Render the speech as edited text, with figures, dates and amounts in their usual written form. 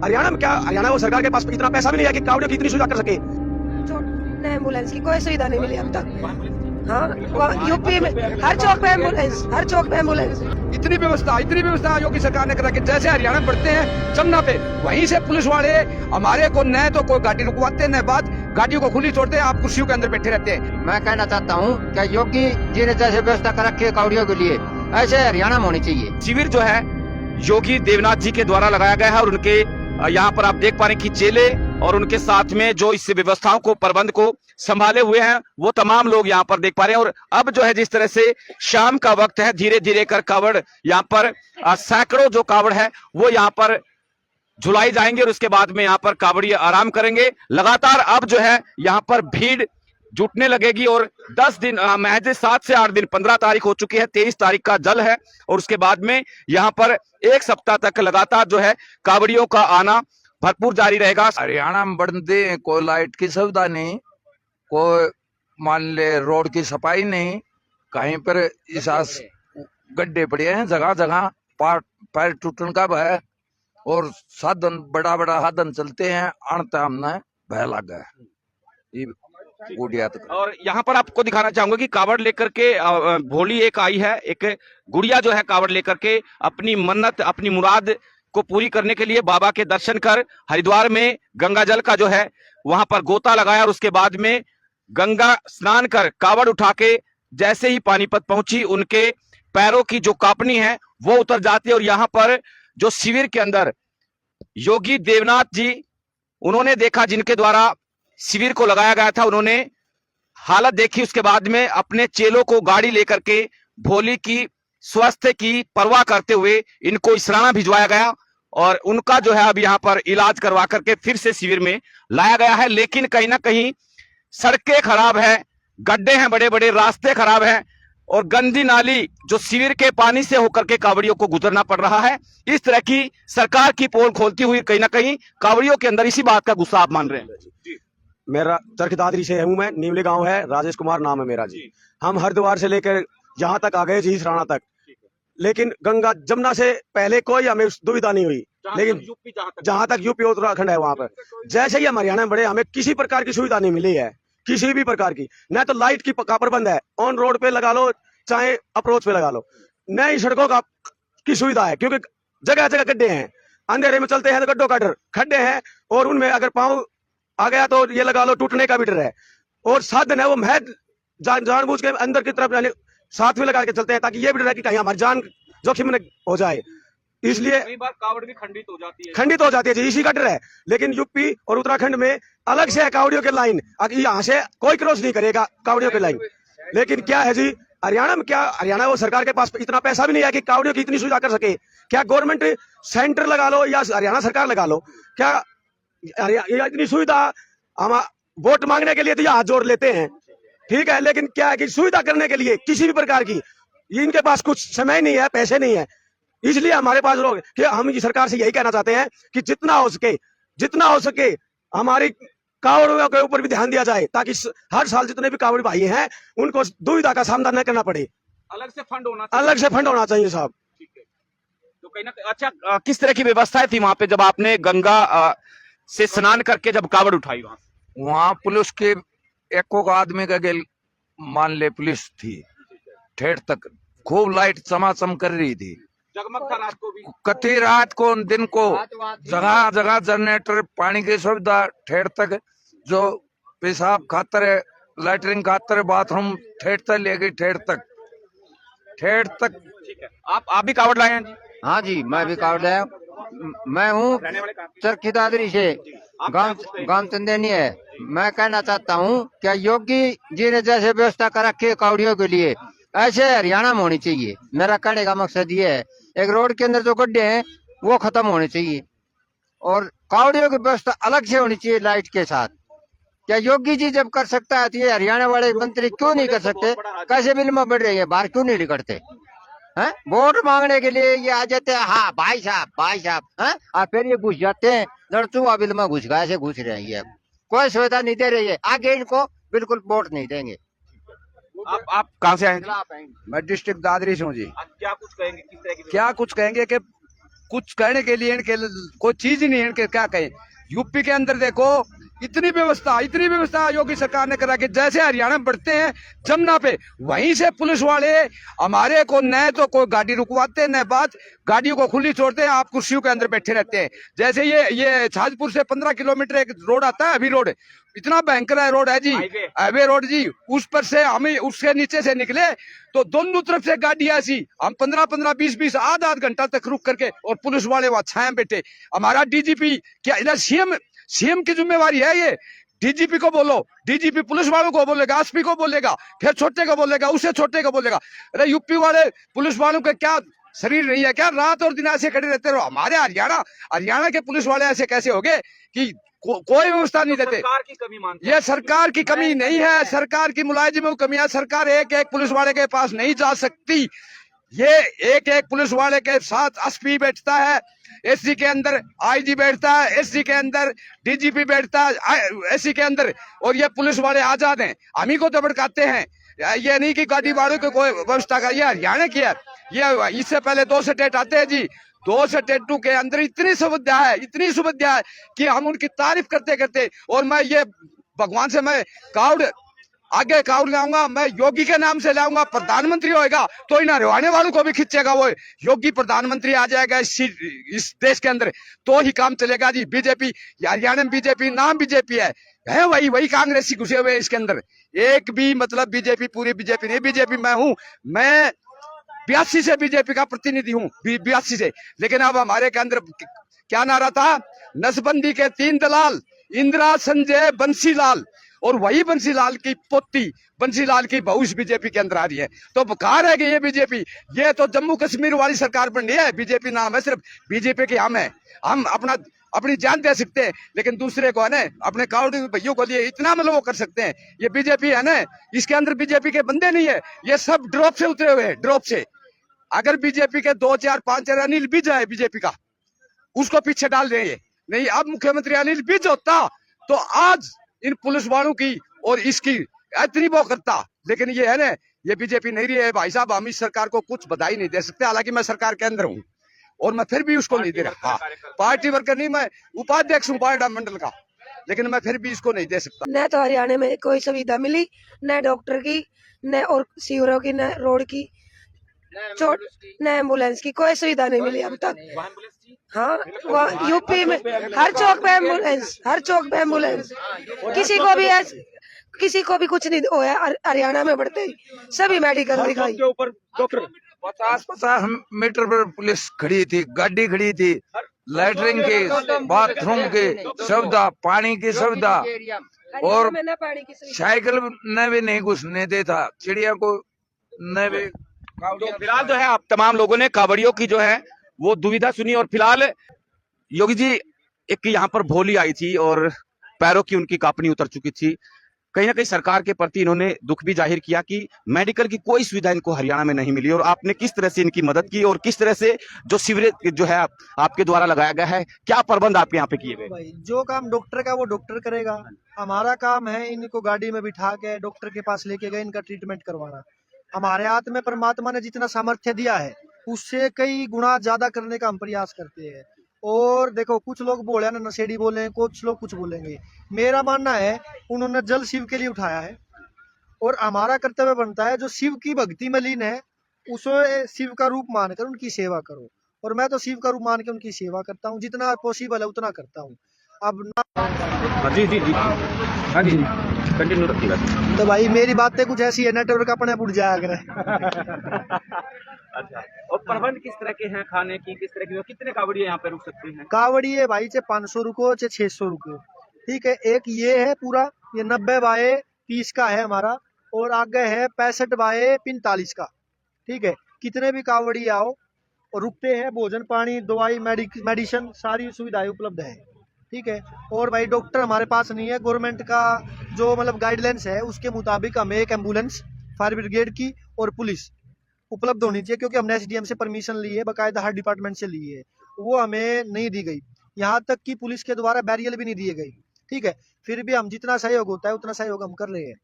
हरियाणा में क्या, हरियाणा वो सरकार के पास इतना पैसा भी नहीं है कि कावड़ियों की इतनी सुविधा कर सके। एम्बुलेंस की कोई सुविधा नहीं मिली अब तक। हाँ, यूपी में हर चौक पे एम्बुलेंस, हर चौक पे एम्बुलेंस। इतनी व्यवस्था योगी सरकार ने करा कि जैसे हरियाणा में बढ़ते हैं जमुना पे, वहीं से पुलिस वाले हमारे को न तो कोई गाड़ी रुकवाते न बात, गाड़ियों को खुली छोड़ते हैं, आप कुर्सियों के अंदर बैठे रहते हैं। मैं कहना चाहता हूँ कि योगी जी ने जैसे व्यवस्था कर रखी है कावड़ियों के लिए, ऐसे हरियाणा में होनी चाहिए। शिविर जो है योगी देवनाथ जी के द्वारा लगाया गया है और उनके यहाँ पर आप देख पा रहे हैं कि चेले और उनके साथ में जो इस व्यवस्थाओं को, प्रबंध को संभाले हुए हैं, वो तमाम लोग यहाँ पर देख पा रहे हैं। और अब जो है जिस तरह से शाम का वक्त है, धीरे धीरे कर कावड़ यहाँ पर सैकड़ों जो कावड़ है वो यहाँ पर झुलाई जाएंगे और उसके बाद में यहाँ पर कावड़ी आराम करेंगे। लगातार अब जो है यहाँ पर भीड़ जुटने लगेगी और 10 दिन महज 7 से 8 दिन, 15 तारीख हो चुकी है, 23 तारीख का जल है और उसके बाद में यहाँ पर एक सप्ताह तक लगातार जो है कावड़ियों का आना भरपूर जारी रहेगा। हरियाणा में बढ़ते कोई लाइट की सुविधा नहीं, कोई मान ले रोड की सफाई नहीं, कहीं पर इस गड्ढे पड़े हैं जगह जगह, पैर टूटने का भय और साधन बड़ा बड़ा साधन चलते हैं, अणता हमने भय लगा है। और यहाँ पर आपको दिखाना चाहूंगा कि कावड़ लेकर के भोली एक आई है, एक गुड़िया जो है कावड़ लेकर के अपनी मन्नत, अपनी मुराद को पूरी करने के लिए बाबा के दर्शन कर हरिद्वार में गंगा जल का जो है वहां पर गोता लगाया और उसके बाद में गंगा स्नान कर कावड़ उठा के जैसे ही पानीपत पहुंची, उनके पैरों की जो कांपनी है वो उतर जाती है। और यहाँ पर जो शिविर के अंदर योगी देवनाथ जी उन्होंने देखा, जिनके द्वारा शिविर को लगाया गया था, उन्होंने हालत देखी, उसके बाद में अपने चेलों को गाड़ी लेकर के भोली की स्वास्थ्य की परवाह करते हुए इनको इसराना भिजवाया गया और उनका जो है अब यहाँ पर इलाज करवा करके फिर से शिविर में लाया गया है। लेकिन कहीं ना कहीं सड़कें खराब है, गड्ढे हैं, बड़े बड़े रास्ते खराब हैं और गंदी नाली जो शिविर के पानी से होकर के कावड़ियों को गुजरना पड़ रहा है। इस तरह की सरकार की पोल खोलती हुई कहीं ना कहीं कावड़ियों के अंदर इसी बात का गुस्सा आप मान रहे हैं। मेरा चरखी दादरी से हूँ मैं, नीमले गांव है, राजेश कुमार नाम है मेरा जी। हम हरिद्वार से लेकर यहाँ तक आ गए जी, इसराना तक, लेकिन गंगा जमुना से पहले कोई हमें दुविधा नहीं हुई। लेकिन जहाँ तक यूपी उत्तराखंड है वहां पर जैसे ही हम हरियाणा में बढ़े, हमें किसी प्रकार की सुविधा नहीं मिली है, किसी भी प्रकार की। न तो लाइट की का प्रबंध है, ऑन रोड पे लगा लो चाहे अप्रोच पे लगा लो, न ही सड़कों का की सुविधा है, क्योंकि जगह जगह गड्ढे हैं, अंधेरे में चलते हैं तो गड्ढों का डर, खड्डे हैं और उनमें अगर पाँव आ गया तो ये लगा लो टूटने का भी डर है। और साधन है वो महज जानबूझ के अंदर की तरफ साथ में लगा के चलते हैं ताकि ये भी डर है कि कहीं हमारी जान जोखिम में हो जाए, इसलिए कई बार कावड़ भी खंडित हो जाती है जी, इसी का डर है। लेकिन यूपी और उत्तराखंड में अलग से है कावड़ियों के लाइन, यहाँ से कोई क्रॉस नहीं करेगा कावड़ियों के लाइन। लेकिन क्या है जी, हरियाणा में क्या, हरियाणा वो सरकार के पास इतना पैसा भी नहीं है कि कावड़ियों की इतनी सुविधा कर सके। क्या गवर्नमेंट सेंटर लगा लो या हरियाणा सरकार लगा लो, क्या इतनी सुविधा हम वोट मांगने के लिए तो ये हाथ जोड़ लेते हैं, ठीक है, लेकिन क्या है कि सुविधा करने के लिए किसी भी प्रकार की इनके पास कुछ समय नहीं है, पैसे नहीं है। इसलिए हमारे पास लोग कि हम सरकार से यही कहना चाहते हैं कि जितना हो सके हमारी कावड़ियों के ऊपर भी ध्यान दिया जाए, ताकि हर साल जितने भी कावड़ी भाई हैं उनको दुविधा का सामना न करना पड़े। अलग से फंड होना चाहिए साहब। तो कहीं ना, अच्छा, किस तरह की व्यवस्थाएं थी वहां पे जब आपने गंगा से स्नान करके जब कावड़ उठाई? वहाँ पुलिस के एक आदमी का गेल मान ले पुलिस थी, ठेठ तक खूब लाइट चमाचम कर रही थी, जगमग था रात को भी, कति रात को दिन को, जगह जगह जनरेटर, पानी की सुविधा, ठेठ तक जो पेशाब खातर है, लैटरिन खातर, बाथरूम ठेठ तक ले गई, ठेठ तक। ठीक है, आप भी कावड़ लाए हैं जी? हाँ जी, मैं भी कावड़ लाया। मैं हूँ चरखी दादरी से, गांव चंदेनी है। मैं कहना चाहता हूँ क्या योगी जी ने जैसे व्यवस्था कर रखी है कावड़ियों के लिए, ऐसे हरियाणा में होनी चाहिए। मेरा कहने का मकसद ये है, एक रोड के अंदर जो गड्ढे हैं वो खत्म होने चाहिए और कावड़ियों की व्यवस्था अलग से होनी चाहिए लाइट के साथ। क्या योगी जी जब कर सकता है तो ये हरियाणा वाले मंत्री क्यों नहीं कर सकते? कैसे बिल में बढ़ रही है, बाहर क्यों नहीं निकलते हैं? वोट मांगने के लिए ये आ जाते हैं, हाँ भाई साहब हैं, और फिर ये घुस जाते हैं, लड़चुआ बिल में घुस गए, ऐसे घुस रहे हैं, ये कोई सुविधा नहीं दे रही है, आगे इनको बिल्कुल वोट नहीं देंगे। आप कहाँ से आए? मैं डिस्ट्रिक्ट दादरी से हूँ जी। क्या कुछ कहेंगे, किस तरह की? क्या कुछ कहेंगे कि कुछ कहने के लिए इनके कोई चीज ही नहीं है, इनके क्या कहें। यूपी के अंदर देखो इतनी व्यवस्था योगी सरकार ने करा कि जैसे हरियाणा में बढ़ते हैं जमुना पे, वहीं से पुलिस वाले हमारे को न तो कोई गाड़ी रुकवाते हैं, न बात गाड़ियों को खुली छोड़ते हैं, आप कुर्सियों के अंदर बैठे रहते हैं। जैसे ये छाजपुर से 15 किलोमीटर एक रोड आता है, अभी रोड इतना भयंकर है रोड है जी, हाईवे रोड जी, उस पर से हमें उसके नीचे से निकले तो दोनों तरफ से गाड़ियां ऐसी, हम 15-15, 20-20 आधा घंटा तक रुक करके, और पुलिस वाले वहां छाए बैठे। हमारा डीजीपी क्या इधर सीएम की जिम्मेवारी है ये, डीजीपी को बोलो, डीजीपी पुलिस वालों को बोलेगा, एसपी को बोलेगा, फिर छोटे को बोलेगा, उसे छोटे को बोलेगा। अरे यूपी वाले पुलिस वालों के क्या शरीर नहीं है क्या, रात और दिन ऐसे खड़े रहते रहो। हमारे हरियाणा के पुलिस वाले ऐसे कैसे हो गए कि कोई व्यवस्था नहीं देते। सरकार की कमी मानते ये सरकार की कमी नहीं है, सरकार की मुलाजिमों की कमी है। सरकार एक पुलिस वाले के पास नहीं जा सकती। ये एक पुलिस वाले के साथ एसपी बैठता है, एससी के अंदर आईजी बैठता है, एससी के अंदर डीजीपी बैठता है, एससी के अंदर, और ये पुलिस वाले आजाद हैं, हम ही को तो भड़काते हैं। ये नहीं कि गाड़ी वालों को कोई व्यवस्था का, ये हरियाणा की है। ये इससे पहले 2 स्टेट आते हैं जी, 2 स्टेटों के अंदर इतनी सुविधा है कि हम उनकी तारीफ करते करते, और मैं ये भगवान से मैं आगे काउड लाऊंगा, मैं योगी के नाम से लाऊंगा। प्रधानमंत्री होएगा तो इन हरियाणा वालों को भी खींचेगा, वो योगी प्रधानमंत्री आ जाएगा इस देश के अंदर तो ही काम चलेगा जी। बीजेपी हरियाणा में बीजेपी नाम बीजेपी है वही कांग्रेसी घुसे हुए इसके अंदर। एक भी मतलब बीजेपी पूरी बीजेपी नहीं, बीजेपी मैं 82 से बीजेपी का प्रतिनिधि हूँ, 82 से। लेकिन अब हमारे के अंदर क्या नारा था, नसबंदी के 3 दलाल, इंदिरा, संजय, बंसीलाल, और वही बंसीलाल की पोती, बंसीलाल की बहू इस बीजेपी के अंदर आ रही है। तो बेकार है कि ये बीजेपी, ये तो जम्मू कश्मीर वाली सरकार बन रही है। बीजेपी नाम है, सिर्फ बीजेपी के हम अपनी जान दे सकते हैं, लेकिन दूसरे को है ना, अपने काउंटी भैयों को लिए इतना मतलब वो कर सकते हैं। ये बीजेपी है ना, इसके अंदर बीजेपी के बंदे नहीं है, ये सब ड्रॉप से उतरे हुए हैं, ड्रॉप से। अगर बीजेपी के 2, 4, 5 अनिल विज है बीजेपी का, उसको पीछे डाल रहे हैं। नहीं, अब मुख्यमंत्री अनिल विज होता तो आज इन पुलिस वालों की और इसकी इतनी वो करता। लेकिन ये है ना, ये बीजेपी नहीं रही है भाई साहब। हम इस सरकार को कुछ बधाई नहीं दे सकते, हालांकि मैं सरकार के अंदर हूँ और मैं फिर भी उसको नहीं दे रहा। हाँ, पार्टी वर्कर नहीं, मैं उपाध्यक्ष हूँ पार्टी मंडल का, लेकिन मैं फिर भी इसको नहीं दे सकता। न तो हरियाणा में कोई सुविधा मिली, न डॉक्टर की, न और सीवरों की, न रोड की, न एम्बुलेंस की, कोई सुविधा नहीं मिली अब तक। हाँ, वहाँ यूपी में हर चौक पे एम्बुलेंस, किसी को भी कुछ नहीं होया। हरियाणा में बढ़ते ही सभी मेडिकल दिखाई। के ऊपर डॉक्टर 50-50 मीटर पर पुलिस खड़ी थी, गाड़ी खड़ी थी, लैटरिन की, बाथरूम की सुविधा, पानी की सुविधा, और साइकिल न भी नहीं घुसने देता, चिड़िया को न भी। तो फिलहाल जो है आप तमाम लोगों ने कांवड़ियों की जो है वो दुविधा सुनी, और फिलहाल योगी जी एक यहाँ पर भोली आई थी और पैरों की उनकी कांपनी उतर चुकी थी। कहीं ना कहीं सरकार के प्रति इन्होंने दुख भी जाहिर किया कि मेडिकल की कोई सुविधा इनको हरियाणा में नहीं मिली, और आपने किस तरह से इनकी मदद की और किस तरह से जो सीवरेज जो है आपके द्वारा लगाया गया है, क्या प्रबंध आपके यहाँ पे किए गए? भाई जो काम डॉक्टर का वो डॉक्टर करेगा, हमारा काम है इनको गाड़ी में बिठा के डॉक्टर के पास लेके गए, इनका ट्रीटमेंट करवाना। हमारे हाथ में परमात्मा ने जितना सामर्थ्य दिया है उससे कई गुना ज्यादा करने का हम प्रयास करते हैं। और देखो, कुछ लोग बोले ना नशेड़ी बोले, कुछ लोग कुछ बोलेंगे। मेरा मानना है उन्होंने जल शिव के लिए उठाया है, और हमारा कर्तव्य बनता है जो शिव की भक्ति में लीन है उसे शिव का रूप मानकर उनकी सेवा करो। और मैं तो शिव का रूप मान के उनकी सेवा करता हूँ, जितना पॉसिबल है उतना करता हूँ। अब जी जी जी, हाँ जी, कंटिन्यू रखिएगा। तो भाई मेरी बातें कुछ ऐसी है, नेटवर्क अपने उड़ जाया करे। अच्छा, और प्रबंध किस तरह के हैं, खाने की किस तरह की, कितने कावड़िए यहाँ पे रुक सकते हैं? कावड़िए भाई चाहे 500 रुको चाहे 600 रुको, ठीक है। एक ये है पूरा, ये 90/30 का है हमारा, और आगे है 65/45 का, ठीक है। कितने भी कावड़ी आओ और रुकते हैं, भोजन पानी दवाई मेडिसिन सारी सुविधाएं उपलब्ध है, ठीक है। और भाई डॉक्टर हमारे पास नहीं है, गवर्नमेंट का जो मतलब गाइडलाइंस है उसके मुताबिक हमें एक एम्बुलेंस फायर ब्रिगेड की और पुलिस उपलब्ध होनी चाहिए, क्योंकि हमने एसडीएम से परमिशन ली है, बाकायदा हर डिपार्टमेंट से ली है, वो हमें नहीं दी गई। यहाँ तक कि पुलिस के द्वारा बैरियर भी नहीं दिए गई, ठीक है। फिर भी हम जितना सहयोग होता है उतना सहयोग हम कर रहे हैं।